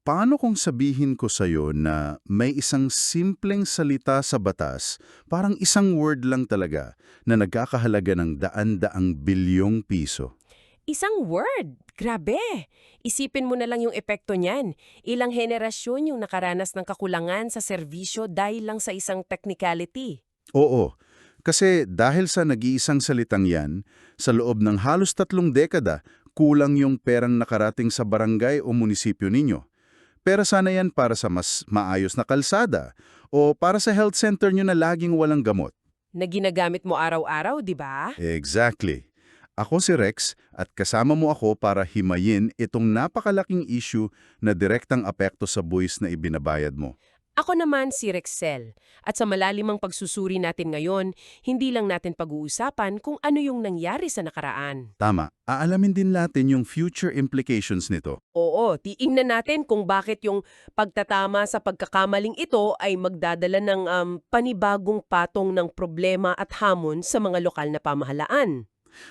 Paano kung sabihin ko sa'yo na may isang simpleng salita sa batas, parang isang word lang talaga, na nagkakahalaga ng daan-daang bilyong piso? Isang word! Grabe! Isipin mo na lang yung epekto niyan. Ilang henerasyon yung nakaranas ng kakulangan sa serbisyo dahil lang sa isang technicality. Oo, kasi dahil sa nag-iisang salitang yan, sa loob ng halos 3 dekada, kulang yung perang nakarating sa barangay o munisipyo ninyo. Pera sana yan para sa mas maayos na kalsada o para sa health center nyo na laging walang gamot. Na ginagamit mo araw-araw, di ba? Exactly. Ako si Rex at kasama mo ako para himayin itong napakalaking issue na direktang apekto sa buwis na ibinabayad mo. Ako naman si Rexel. At sa malalimang pagsusuri natin ngayon, hindi lang natin pag-uusapan kung ano yung nangyari sa nakaraan. Tama, aalamin din natin yung future implications nito. Oo, tiingnan natin kung bakit yung pagtatama sa pagkakamaling ito ay magdadala ng panibagong patong ng problema at hamon sa mga lokal na pamahalaan.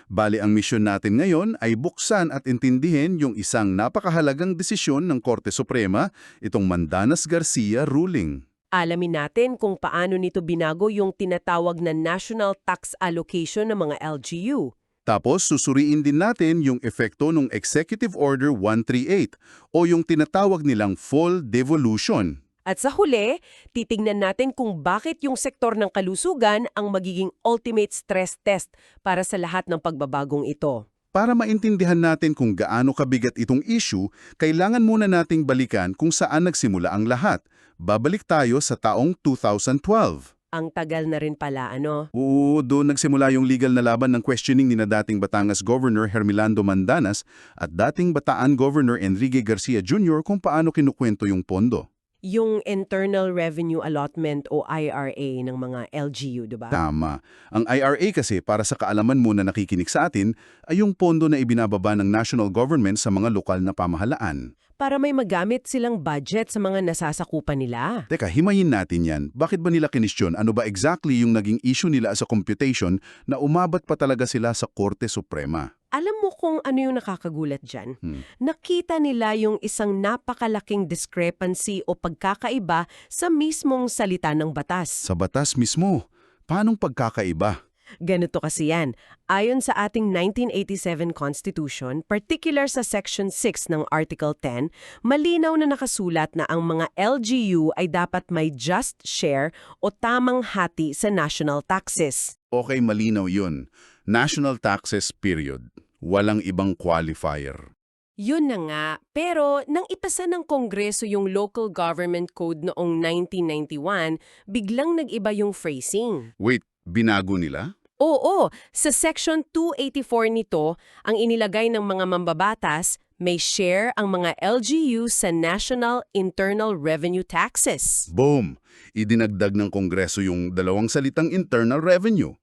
Bali ang misyon natin ngayon ay buksan at intindihin yung isang napakahalagang desisyon ng Korte Suprema, itong Mandanas Garcia ruling. Alamin natin kung paano nito binago yung tinatawag na National Tax Allocation ng mga LGU. Tapos susuriin din natin yung epekto ng Executive Order 138 o yung tinatawag nilang full devolution. At sa huli, titingnan natin kung bakit yung sektor ng kalusugan ang magiging ultimate stress test para sa lahat ng pagbabagong ito. Para maintindihan natin kung gaano kabigat itong issue, kailangan muna nating balikan kung saan nagsimula ang lahat. Babalik tayo sa taong 2012. Ang tagal na rin pala, ano? Oo, doon nagsimula yung legal na laban ng questioning ni na dating Batangas Governor Hermelando Mandanas at dating Bataan Governor Enrique Garcia Jr. kung paano kinukwento yung pondo. Yung Internal Revenue Allotment o IRA ng mga LGU, di ba? Tama. Ang IRA kasi, para sa kaalaman mo na nakikinig sa atin, ay yung pondo na ibinababa ng national government sa mga lokal na pamahalaan. Para may magamit silang budget sa mga nasasakupan nila. Teka, himayin natin yan. Bakit ba nila kinestyon? Ano ba exactly yung naging issue nila sa computation na umabat pa talaga sila sa Korte Suprema? Alam mo kung ano yung nakakagulat dyan? Hmm. Nakita nila yung isang napakalaking discrepancy o pagkakaiba sa mismong salita ng batas. Sa batas mismo, paanong pagkakaiba? Ganito kasi yan. Ayon sa ating 1987 Constitution, particular sa Section 6 ng Article 10, malinaw na nakasulat na ang mga LGU ay dapat may just share o tamang hati sa national taxes. Okay, malinaw yun. National taxes, period. Walang ibang qualifier. Yun na nga, pero nang ipasa ng Kongreso yung Local Government Code noong 1991, biglang nag-iba yung phrasing. Wait, binago nila? Oo, sa Section 284 nito, ang inilagay ng mga mambabatas, may share ang mga LGU sa National Internal Revenue Taxes. Boom! Idinagdag ng Kongreso yung dalawang salitang internal revenue.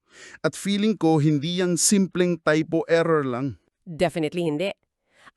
At feeling ko hindi yang simpleng typo error lang. Definitely hindi.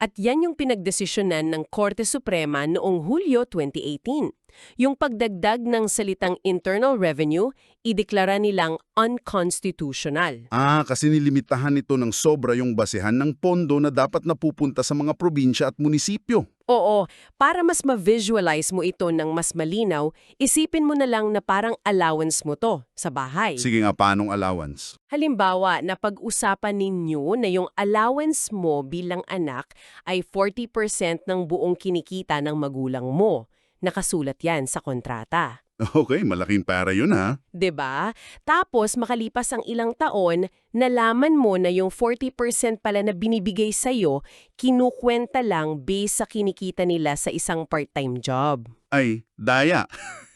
At yan yung pinagdesisyonan ng Korte Suprema noong Hulyo 2018. Yung pagdagdag ng salitang internal revenue, ideklara nilang unconstitutional. Kasi nilimitahan nito ng sobra yung basehan ng pondo na dapat napupunta sa mga probinsya at munisipyo. Oo, para mas ma-visualize mo ito ng mas malinaw, isipin mo na lang na parang allowance mo to sa bahay. Sige nga, paanong allowance? Halimbawa, napag-usapan ninyo na yung allowance mo bilang anak ay 40% ng buong kinikita ng magulang mo. Nakasulat yan sa kontrata. Okay, malaking pera yun ha. 'Di ba? Tapos makalipas ang ilang taon, nalaman mo na yung 40% pala na binibigay sa'yo, kinukwenta lang based sa kinikita nila sa isang part-time job. Ay, daya.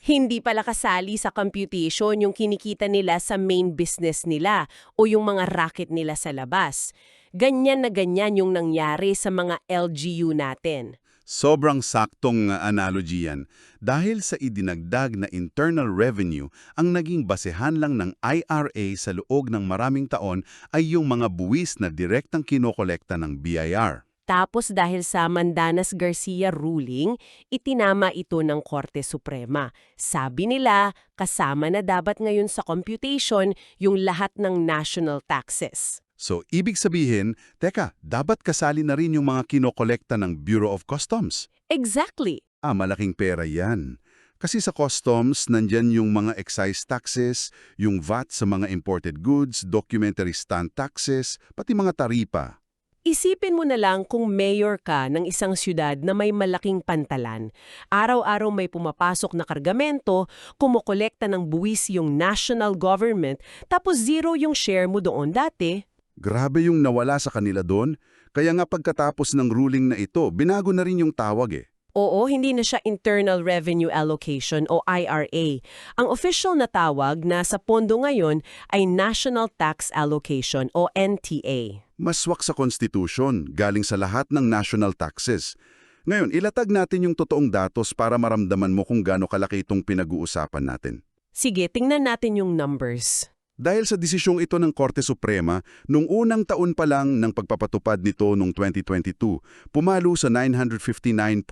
Hindi pala kasali sa computation yung kinikita nila sa main business nila o yung mga racket nila sa labas. Ganyan na ganyan yung nangyari sa mga LGU natin. Sobrang saktong analogy yan. Dahil sa idinagdag na internal revenue, ang naging basehan lang ng IRA sa loob ng maraming taon ay yung mga buwis na direktang kinokolekta ng BIR. Tapos dahil sa Mandanas Garcia ruling, itinama ito ng Korte Suprema. Sabi nila, kasama na dapat ngayon sa computation yung lahat ng national taxes. So, ibig sabihin, teka, dapat kasali na rin yung mga kinokolekta ng Bureau of Customs. Exactly. Malaking pera yan. Kasi sa customs, nandyan yung mga excise taxes, yung VAT sa mga imported goods, documentary stamp taxes, pati mga taripa. Isipin mo na lang kung mayor ka ng isang syudad na may malaking pantalan. Araw-araw may pumapasok na kargamento, kumukolekta ng buwis yung national government, tapos zero yung share mo doon dati. Grabe yung nawala sa kanila doon. Kaya nga pagkatapos ng ruling na ito, binago na rin yung tawag eh. Oo, hindi na siya Internal Revenue Allocation o IRA. Ang official na tawag na sa pondo ngayon ay National Tax Allocation o NTA. Maswak sa Constitution, galing sa lahat ng national taxes. Ngayon, ilatag natin yung totoong datos para maramdaman mo kung gaano kalaki itong pinag-uusapan natin. Sige, tingnan natin yung numbers. Dahil sa desisyong ito ng Korte Suprema, nung unang taon pa lang ng pagpapatupad nito noong 2022, pumalo sa 959.04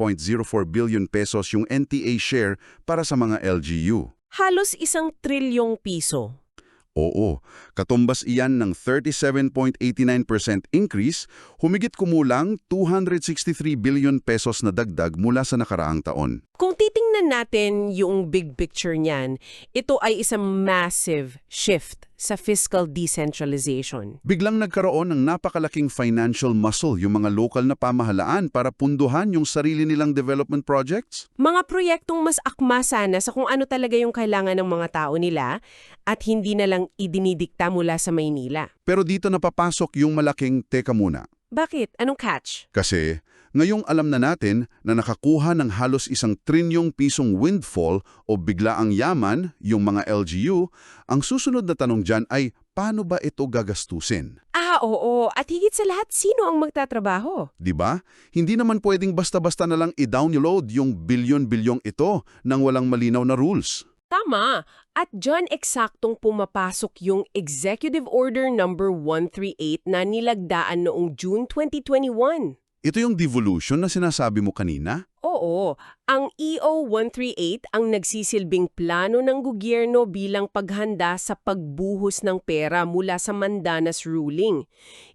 billion pesos yung NTA share para sa mga LGU. Halos 1 trilyong piso. Oo, katumbas iyan ng 37.89% increase, humigit kumulang 263 billion pesos na dagdag mula sa nakaraang taon. Kung titingnan natin yung big picture niyan, ito ay isang massive shift sa fiscal decentralization. Biglang nagkaroon ng napakalaking financial muscle yung mga lokal na pamahalaan para punduhan yung sarili nilang development projects. Mga proyektong mas akma sana sa kung ano talaga yung kailangan ng mga tao nila at hindi na lang idinidikta mula sa Maynila. Pero dito napapasok yung malaking teka muna. Bakit? Anong catch? Kasi ngayong alam na natin na nakakuha ng halos 1 trilyong pisong windfall o biglaang yaman yung mga LGU, ang susunod na tanong dyan ay paano ba ito gagastusin? Oo. At higit sa lahat, sino ang magtatrabaho? Di ba? Hindi naman pwedeng basta-basta na lang i-download yung bilyon-bilyong ito nang walang malinaw na rules. Tama. At dyan eksaktong pumapasok yung Executive Order number 138 na nilagdaan noong June 2021. Ito yung devolution na sinasabi mo kanina? Oo, ang EO 138 ang nagsisilbing plano ng gobyerno bilang paghanda sa pagbuhos ng pera mula sa Mandanas ruling.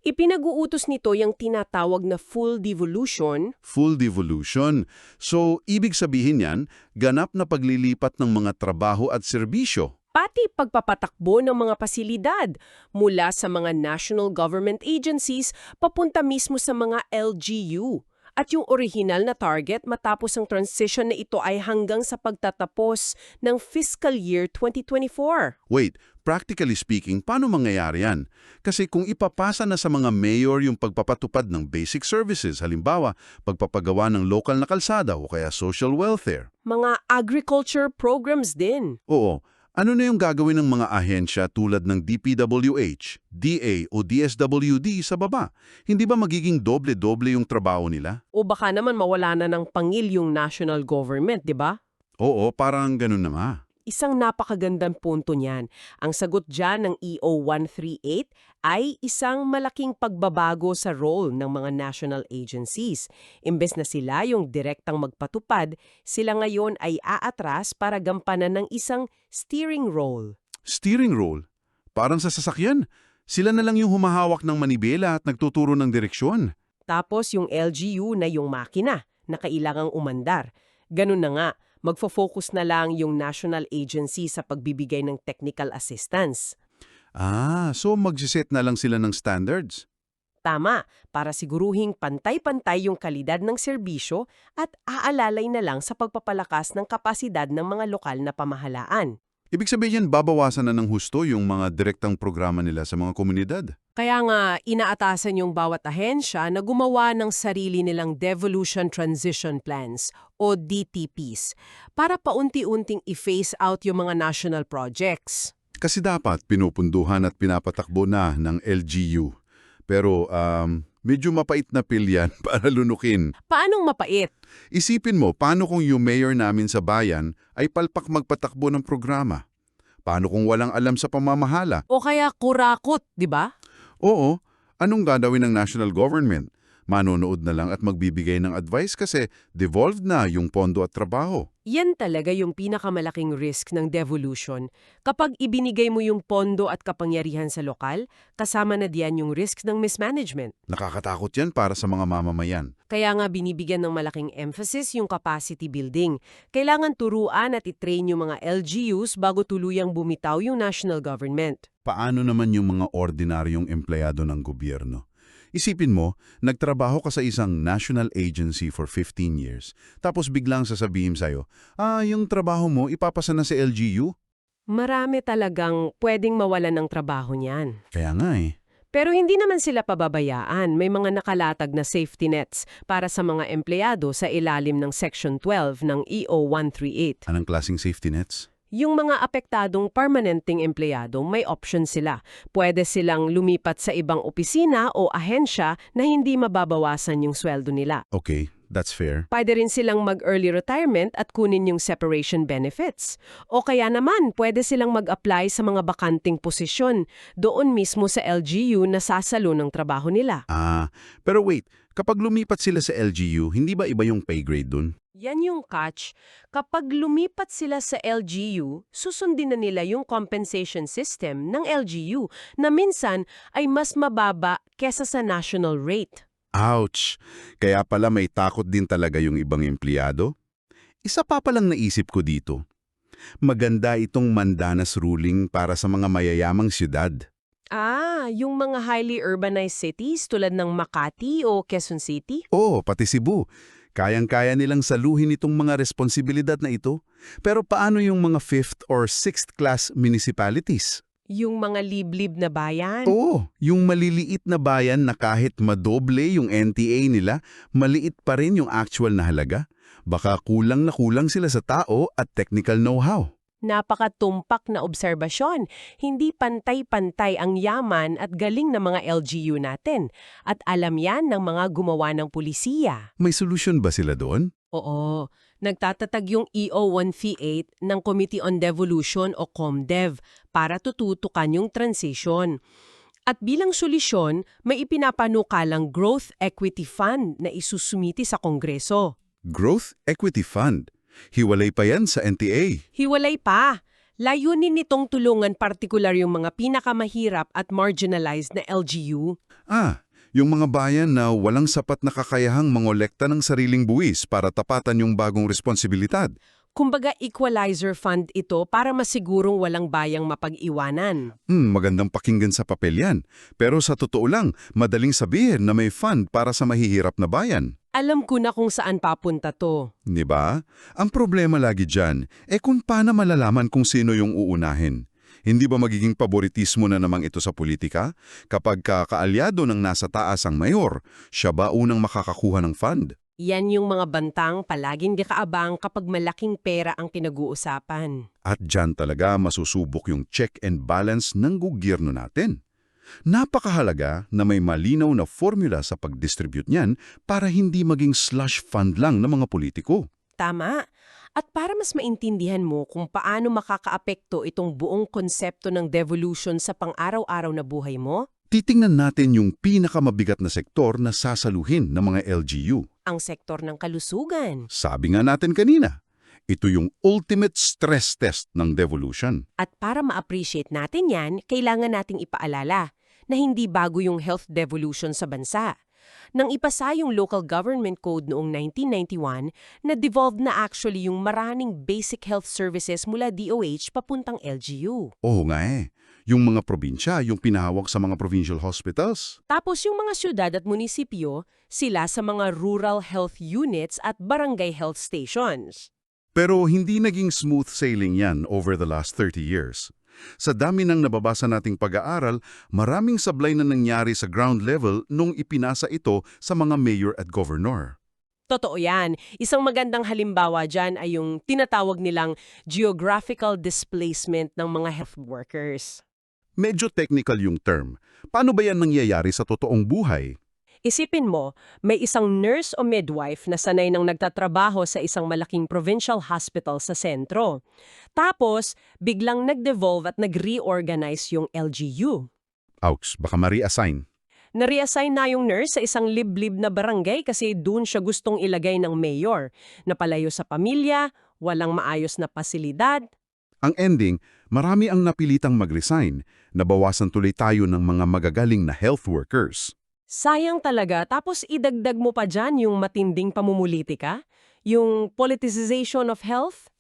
Ipinag-uutos nito yung tinatawag na full devolution. Full devolution. So, ibig sabihin yan, ganap na paglilipat ng mga trabaho at serbisyo. Pati pagpapatakbo ng mga pasilidad mula sa mga national government agencies papunta mismo sa mga LGU. At yung original na target matapos ang transition na ito ay hanggang sa pagtatapos ng fiscal year 2024. Wait, practically speaking, paano mangyayari yan? Kasi kung ipapasa na sa mga mayor yung pagpapatupad ng basic services, halimbawa, pagpapagawa ng local na kalsada o kaya social welfare. Mga agriculture programs din. Oo, ano na yung gagawin ng mga ahensya tulad ng DPWH, DA o DSWD sa baba? Hindi ba magiging doble-doble yung trabaho nila? O baka naman mawala na ng pangil yung national government, di ba? Oo, parang ganun na nga. Isang napakagandang punto niyan. Ang sagot dyan ng EO 138 ay isang malaking pagbabago sa role ng mga national agencies. Imbes na sila yung direktang magpatupad, sila ngayon ay aatras para gampanan ng isang steering role. Steering role? Parang sa sasakyan. Sila na lang yung humahawak ng manibela at nagtuturo ng direksyon. Tapos yung LGU na yung makina na kailangang umandar. Ganun na nga. Magfo-focus na lang yung national agency sa pagbibigay ng technical assistance. So magsiset na lang sila ng standards? Tama, para siguruhing pantay-pantay yung kalidad ng serbisyo at aalalay na lang sa pagpapalakas ng kapasidad ng mga lokal na pamahalaan. Ibig sabihin babawasan na ng husto yung mga direktang programa nila sa mga komunidad. Kaya nga, inaatasan yung bawat ahensya na gumawa ng sarili nilang Devolution Transition Plans o DTPs para paunti-unting i-phase out yung mga national projects. Kasi dapat pinupunduhan at pinapatakbo na ng LGU. Pero medyo mapait na pill yan para lunukin. Paanong mapait? Isipin mo, paano kung yung mayor namin sa bayan ay palpak magpatakbo ng programa? Paano kung walang alam sa pamamahala? O kaya kurakot, di ba? Oo, anong gagawin ng national government? Manonood na lang at magbibigay ng advice kasi devolved na yung pondo at trabaho. Yan talaga yung pinakamalaking risk ng devolution. Kapag ibinigay mo yung pondo at kapangyarihan sa lokal, kasama na diyan yung risk ng mismanagement. Nakakatakot yan para sa mga mamamayan. Kaya nga binibigyan ng malaking emphasis yung capacity building. Kailangan turuan at itrain yung mga LGUs bago tuluyang bumitaw yung national government. Paano naman yung mga ordinaryong empleyado ng gobyerno? Isipin mo, nagtrabaho ka sa isang national agency for 15 years, tapos biglang sasabihin sa'yo, yung trabaho mo ipapasa na sa LGU? Marami talagang pwedeng mawalan ng trabaho niyan. Kaya nga eh. Pero hindi naman sila pababayaan. May mga nakalatag na safety nets para sa mga empleyado sa ilalim ng Section 12 ng EO 138. Anong klaseng safety nets? Yung mga apektadong permanenteng empleyado, may option sila. Pwede silang lumipat sa ibang opisina o ahensya na hindi mababawasan yung sweldo nila. Okay, that's fair. Pwede rin silang mag-early retirement at kunin yung separation benefits. O kaya naman, pwede silang mag-apply sa mga bakanting posisyon doon mismo sa LGU na sasalo ng trabaho nila. Pero wait, kapag lumipat sila sa LGU, hindi ba iba yung pay grade dun? Yan yung catch. Kapag lumipat sila sa LGU, susundin na nila yung compensation system ng LGU na minsan ay mas mababa kesa sa national rate. Ouch! Kaya pala may takot din talaga yung ibang empleyado? Isa pa palang naisip ko dito. Maganda itong Mandanas ruling para sa mga mayayamang siyudad. Yung mga highly urbanized cities tulad ng Makati o Quezon City? Oo, pati Cebu. Kayang-kaya nilang saluhin itong mga responsibilidad na ito. Pero paano yung mga 5th or 6th class municipalities? Yung mga liblib na bayan? Oo, yung maliliit na bayan na kahit madoble yung NTA nila, maliit pa rin yung actual na halaga. Baka kulang na kulang sila sa tao at technical know-how. Napakatumpak na obserbasyon. Hindi pantay-pantay ang yaman at galing ng mga LGU natin. At alam yan ng mga gumawa ng pulisiya. May solusyon ba sila doon? Oo. Nagtatatag yung EO 138 ng Committee on Devolution o COMDEV para tututukan yung transition. At bilang solusyon, may ipinapanukalang Growth Equity Fund na isusumiti sa Kongreso. Growth Equity Fund. Hiwalay pa yan sa NTA. Hiwalay pa. Layunin nitong tulungan partikular yung mga pinakamahirap at marginalized na LGU. Yung mga bayan na walang sapat na kakayahang mangolekta ng sariling buwis para tapatan yung bagong responsibilidad. Kumbaga equalizer fund ito para masigurong walang bayang mapag-iwanan. Magandang pakinggan sa papel yan. Pero sa totoo lang, madaling sabihin na may fund para sa mahihirap na bayan. Alam ko na kung saan papunta to. Di ba? Ang problema lagi dyan, kung paano malalaman kung sino yung uunahin? Hindi ba magiging paboritismo na namang ito sa politika? Kapag kakaalyado ng nasa taas ang mayor, siya ba unang makakakuha ng fund? Yan yung mga bantang palaging nakaabang kapag malaking pera ang pinag-uusapan. At dyan talaga masusubok yung check and balance ng gobyerno natin. Napakahalaga na may malinaw na formula sa pag-distribute niyan para hindi maging slush fund lang ng mga politiko. Tama. At para mas maintindihan mo kung paano makakaapekto itong buong konsepto ng devolution sa pang-araw-araw na buhay mo, titingnan natin yung pinakamabigat na sektor na sasaluhin ng mga LGU. ang sektor ng kalusugan. Sabi nga natin kanina, ito yung ultimate stress test ng devolution. At para ma-appreciate natin yan, kailangan nating ipaalala na hindi bago yung health devolution sa bansa. Nang ipasa yung Local Government Code noong 1991, na-devolve na actually yung maraming basic health services mula DOH papuntang LGU. Oo nga yung mga probinsya, yung pinahawak sa mga provincial hospitals. Tapos yung mga syudad at munisipyo, sila sa mga rural health units at barangay health stations. Pero hindi naging smooth sailing yan over the last 30 years. Sa dami ng nababasa nating pag-aaral, maraming sablay na nangyari sa ground level nung ipinasa ito sa mga mayor at governor. Totoo yan. Isang magandang halimbawa dyan ay yung tinatawag nilang geographical displacement ng mga health workers. Medyo technical yung term. Paano ba yan nangyayari sa totoong buhay? Isipin mo, may isang nurse o midwife na sanay nang nagtatrabaho sa isang malaking provincial hospital sa sentro. Tapos, biglang nag-devolve at nag-reorganize yung LGU. Ouch, baka ma-reassign. Na-reassign na yung nurse sa isang liblib na barangay kasi doon siya gustong ilagay ng mayor, na palayo sa pamilya, walang maayos na pasilidad. Ang ending, marami ang napilitang mag-resign, nabawasan tuloy tayo ng mga magagaling na health workers. Sayang talaga, tapos idagdag mo pa dyan yung matinding pamumulitika, yung politicization of health.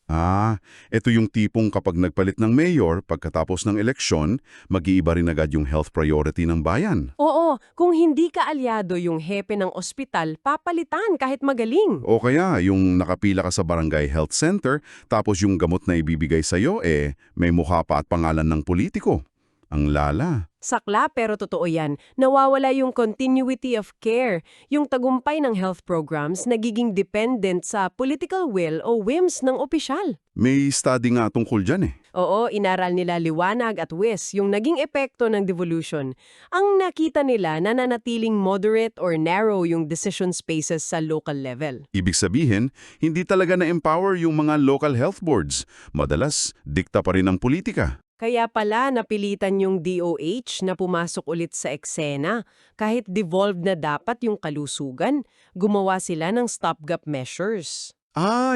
Ito yung tipong kapag nagpalit ng mayor pagkatapos ng eleksyon, mag-iiba rin agad yung health priority ng bayan. Oo, kung hindi ka alyado yung hepe ng ospital, papalitan kahit magaling. O kaya, yung nakapila ka sa barangay health center, tapos yung gamot na ibibigay sa'yo, may mukha pa at pangalan ng politiko. Ang lala. Sakla pero totoo yan, nawawala yung continuity of care. Yung tagumpay ng health programs nagiging dependent sa political will o whims ng opisyal. May study nga tungkol dyan Oo, inaral nila Liwanag at WIS yung naging epekto ng devolution. Ang nakita nila nananatiling moderate or narrow yung decision spaces sa local level. Ibig sabihin, hindi talaga na-empower yung mga local health boards. Madalas, dikta pa rin ang politika. Kaya pala napilitan yung DOH na pumasok ulit sa eksena. Kahit devolved na dapat yung kalusugan, gumawa sila ng stopgap measures.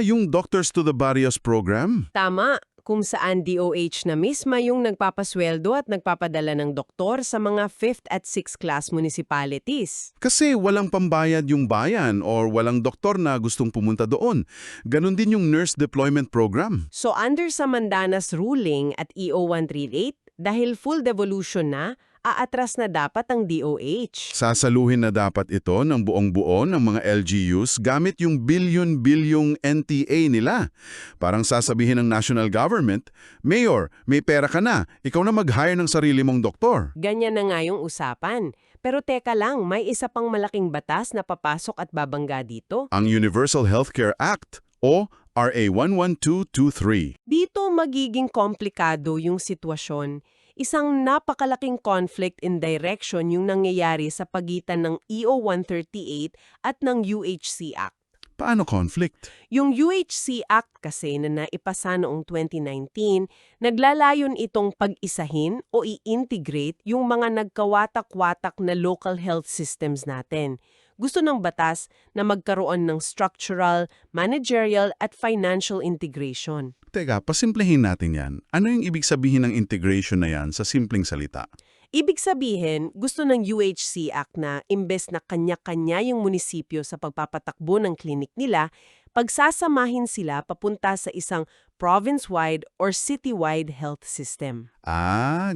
Yung Doctors to the Barrios program? Tama, kung saan DOH na misma yung nagpapasweldo at nagpapadala ng doktor sa mga 5th at 6th class municipalities. Kasi walang pambayad yung bayan or walang doktor na gustong pumunta doon. Ganon din yung nurse deployment program. So under sa Mandanas ruling at EO 138, dahil full devolution na, aatras na dapat ang DOH. Sasaluhin na dapat ito ng buong-buo ng mga LGUs gamit yung bilyon-bilyong NTA nila. Parang sasabihin ng national government, Mayor, may pera ka na, ikaw na mag-hire ng sarili mong doktor. Ganyan na nga yung usapan. Pero teka lang, may isa pang malaking batas na papasok at babangga dito. Ang Universal Healthcare Act o RA 11223. Dito magiging komplikado yung sitwasyon. Isang napakalaking conflict in direction yung nangyayari sa pagitan ng EO 138 at ng UHC Act. Paano conflict? Yung UHC Act kasi na naipasa noong 2019, naglalayon itong pag-isahin o i-integrate yung mga nagkawatak-watak na local health systems natin. Gusto ng batas na magkaroon ng structural, managerial at financial integration. Teka, pasimplehin natin yan. Ano yung ibig sabihin ng integration na yan sa simpleng salita? Ibig sabihin, gusto ng UHC Act na imbes na kanya-kanya yung munisipyo sa pagpapatakbo ng klinik nila, pagsasamahin sila papunta sa isang province-wide or city-wide health system.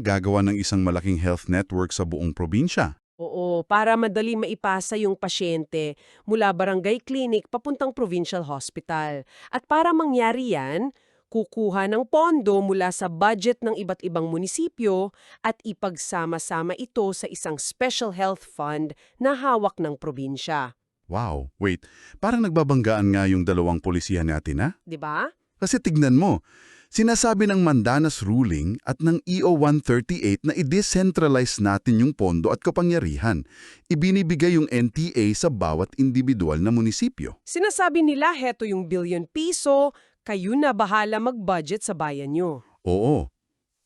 Gagawa ng isang malaking health network sa buong probinsya. Oo, para madali maipasa yung pasyente mula barangay clinic papuntang provincial hospital. At para mangyari yan, kukuha ng pondo mula sa budget ng iba't ibang munisipyo at ipagsama-sama ito sa isang special health fund na hawak ng probinsya. Wow, wait. Parang nagbabanggaan nga yung dalawang polisiya natin, ha? 'Di ba? Kasi tignan mo, sinasabi ng Mandanas ruling at ng EO 138 na i-decentralize natin yung pondo at kapangyarihan. Ibinibigay yung NTA sa bawat individual na munisipyo. Sinasabi nila heto yung bilyon piso, kayo na bahala mag-budget sa bayan nyo. Oo.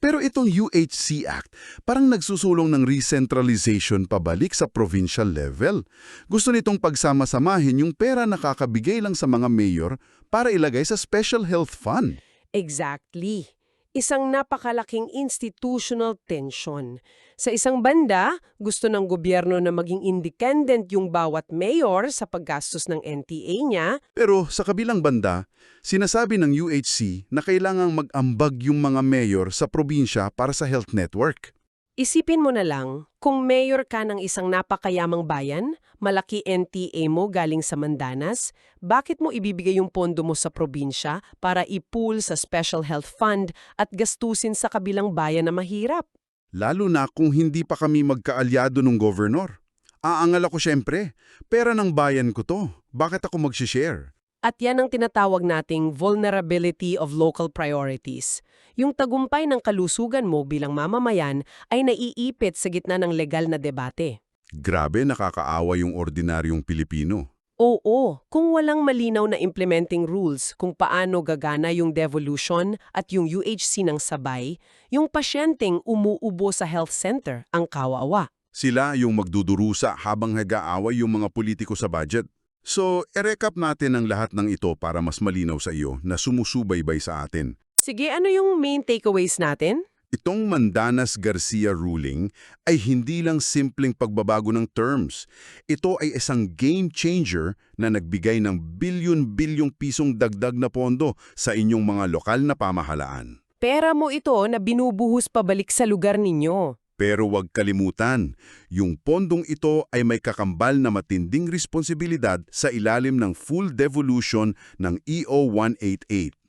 Pero itong UHC Act, parang nagsusulong ng recentralization pabalik sa provincial level. Gusto nitong pagsama-samahin yung pera na kakabigay lang sa mga mayor para ilagay sa special health fund. Exactly. Isang napakalaking institutional tension. Sa isang banda, gusto ng gobyerno na maging independent yung bawat mayor sa paggastos ng NTA niya. Pero sa kabilang banda, sinasabi ng UHC na kailangang mag-ambag yung mga mayor sa probinsya para sa health network. Isipin mo na lang, kung mayor ka ng isang napakayamang bayan, malaki NTA mo galing sa Mandanas, bakit mo ibibigay yung pondo mo sa probinsya para i-pool sa special health fund at gastusin sa kabilang bayan na mahirap? Lalo na kung hindi pa kami magkaalyado ng governor. Aangal ako syempre, pera ng bayan ko to, bakit ako mag-share? At yan ang tinatawag nating vulnerability of local priorities. Yung tagumpay ng kalusugan mo bilang mamamayan ay naiipit sa gitna ng legal na debate. Grabe, nakakaawa yung ordinaryong Pilipino. Oo, kung walang malinaw na implementing rules kung paano gagana yung devolution at yung UHC ng sabay, yung pasyenteng umuubo sa health center ang kawawa. Sila yung magdudurusa habang nag-aaway yung mga politiko sa budget. So, e-recap natin ang lahat ng ito para mas malinaw sa iyo na sumusubaybay sa atin. Sige, ano yung main takeaways natin? Itong Mandanas-Garcia ruling ay hindi lang simpleng pagbabago ng terms. Ito ay isang game changer na nagbigay ng bilyon-bilyong pisong dagdag na pondo sa inyong mga lokal na pamahalaan. Pera mo ito na binubuhos pabalik sa lugar ninyo. Pero huwag kalimutan, yung pondong ito ay may kakambal na matinding responsibilidad sa ilalim ng full devolution ng EO 188.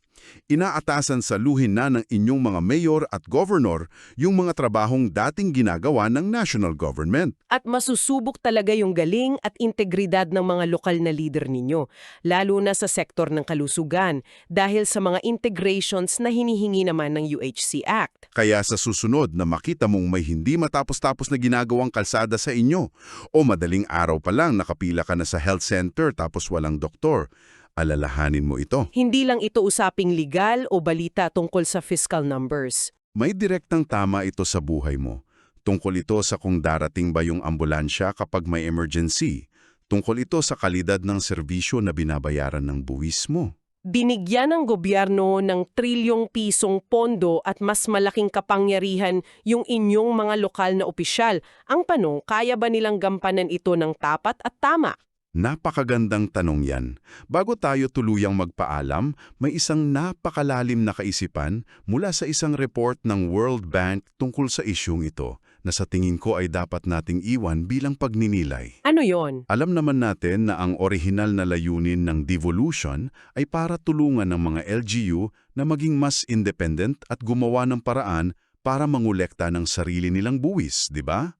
Inaatasan sa luhin na ng inyong mga mayor at governor yung mga trabahong dating ginagawa ng national government. At masusubok talaga yung galing at integridad ng mga lokal na leader ninyo, lalo na sa sektor ng kalusugan, dahil sa mga integrations na hinihingi naman ng UHC Act. Kaya sa susunod na makita mong may hindi matapos-tapos na ginagawang kalsada sa inyo o madaling araw pa lang nakapila ka na sa health center tapos walang doktor, alalahanin mo ito. Hindi lang ito usaping legal o balita tungkol sa fiscal numbers. May direktang tama ito sa buhay mo. Tungkol ito sa kung darating ba yung ambulansya kapag may emergency. Tungkol ito sa kalidad ng serbisyo na binabayaran ng buwis mo. Binigyan ng gobyerno ng trilyong pisong pondo at mas malaking kapangyarihan yung inyong mga lokal na opisyal. Ang tanong, kaya ba nilang gampanan ito ng tapat at tama? Napakagandang tanong yan. Bago tayo tuluyang magpaalam, may isang napakalalim na kaisipan mula sa isang report ng World Bank tungkol sa isyung ito na sa tingin ko ay dapat nating iwan bilang pagninilay. Ano yon? Alam naman natin na ang orihinal na layunin ng devolution ay para tulungan ng mga LGU na maging mas independent at gumawa ng paraan para mangolekta ng sarili nilang buwis, di ba?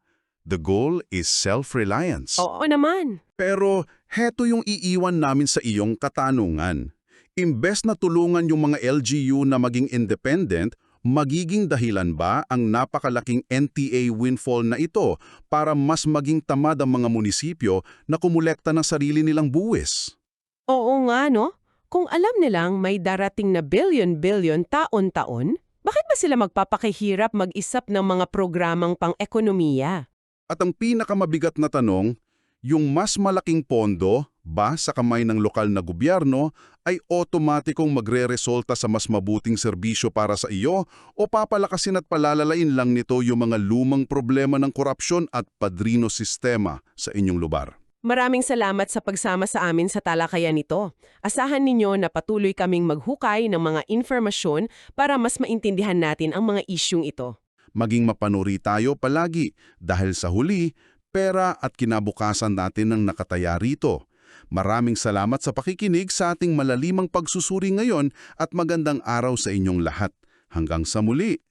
The goal is self-reliance. Oo naman. Pero heto yung iiwan namin sa iyong katanungan. Imbes na tulungan yung mga LGU na maging independent, magiging dahilan ba ang napakalaking NTA windfall na ito para mas maging tamad ang mga munisipyo na kumulekta ng sarili nilang buwis? Oo nga, no? Kung alam nilang may darating na bilyon-bilyon taon-taon, bakit ba sila magpapakihirap mag-isip ng mga programang pang-ekonomiya? At ang pinakamabigat na tanong, yung mas malaking pondo ba sa kamay ng lokal na gobyerno ay otomatikong magre-resulta sa mas mabuting serbisyo para sa iyo o papalakasin at palalalain lang nito yung mga lumang problema ng korupsyon at padrino sistema sa inyong lugar? Maraming salamat sa pagsama sa amin sa talakayan nito. Asahan ninyo na patuloy kaming maghukay ng mga informasyon para mas maintindihan natin ang mga isyung ito. Maging mapanuri tayo palagi dahil sa huli, pera at kinabukasan natin ang nakataya rito. Maraming salamat sa pakikinig sa ating malalimang pagsusuri ngayon at magandang araw sa inyong lahat. Hanggang sa muli!